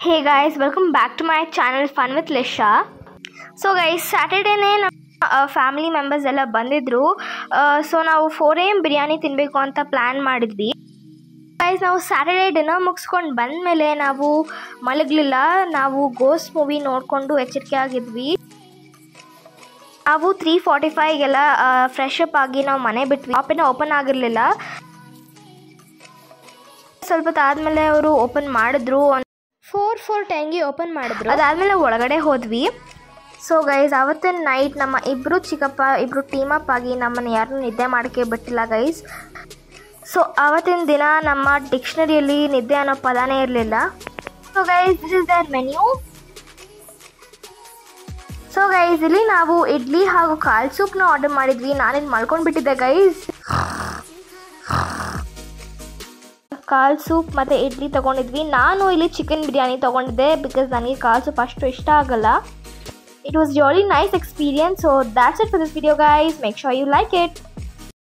Hey guys, welcome back to my channel Fun with Lisha. So guys, Saturdayನೇ ನಮ್ಮ family members ಎಲ್ಲ ಬಂದಿದ್ರು. So ನಾವು 4 AM biryani ತಿನ್ನಬೇಕು ಅಂತ ಪ್ಲ್ಯಾನ್ ಮಾಡಿದ್ವಿ. ಗೈಸ್, ನಾವು ಸ್ಯಾಟರ್ಡೇ ಡಿನ್ನರ್ ಮುಗಿಸ್ಕೊಂಡು ಬಂದಮೇಲೆ ನಾವು ಮಲಗಲಿಲ್ಲ. ನಾವು ಗೋಸ್ಟ್ ಮೂವಿ ನೋಡಿಕೊಂಡು ಎಚ್ಚರಿಕೆ ಆಗಿದ್ವಿ. ನಾವು 3:45ಗೆಲ್ಲ ಫ್ರೆಶ್ ಅಪ್ ಆಗಿ ನಾವು ಮನೆ ಬಿಟ್ವಿ. ಶಾಪಿನ ಓಪನ್ ಆಗಿರಲಿಲ್ಲ. ಸ್ವಲ್ಪ ಆದಮೇಲೆ ಅವರು ಓಪನ್ ಮಾಡಿದ್ರು. 4:10ಗೆ ಓಪನ್ ಮಾಡಿದ್ರು. ಅದಾದಮೇಲೆ ಒಳಗಡೆ ಹೋದ್ವಿ. ಸೊ ಗೈಸ್, ಆವತ್ತಿನ ನೈಟ್ ನಮ್ಮ ಇಬ್ಬರು ಚಿಕ್ಕಪ್ಪ ಇಬ್ಬರು ಟೀಮ್ ಅಪ್ ಆಗಿ ನಮ್ಮನ್ನು ಯಾರನ್ನೂ ನಿದ್ದೆ ಮಾಡೋಕ್ಕೆ ಬಿಟ್ಟಿಲ್ಲ ಗೈಸ್. ಸೊ ಆವತ್ತಿನ ದಿನ ನಮ್ಮ ಡಿಕ್ಷನರಿಯಲ್ಲಿ ನಿದ್ದೆ ಅನ್ನೋ ಪದನೇ ಇರಲಿಲ್ಲ. So guys, this is the menu. So guys, ಇಲ್ಲಿ ನಾವು ಇಡ್ಲಿ ಹಾಗೂ ಕಾಲ್ ಸೂಪ್ನ ಆರ್ಡರ್ ಮಾಡಿದ್ವಿ. ನಾನಿಲ್ಲಿ ಮಲ್ಕೊಂಡ್ಬಿಟ್ಟಿದ್ದೆ ಗೈಸ್. ಕಾಲ್ ಸೂಪ್ ಮತ್ತು ಇಡ್ಲಿ ತೊಗೊಂಡಿದ್ವಿ. ನಾನು ಇಲ್ಲಿ ಚಿಕನ್ ಬಿರಿಯಾನಿ ತೊಗೊಂಡಿದ್ದೆ ಬಿಕಾಸ್ ನನಗೆ ಕಾಲ್ ಸೂಪ್ ಅಷ್ಟು ಇಷ್ಟ ಆಗಲ್ಲ. It was really nice experience. So that's it for this video guys. Make sure you like it.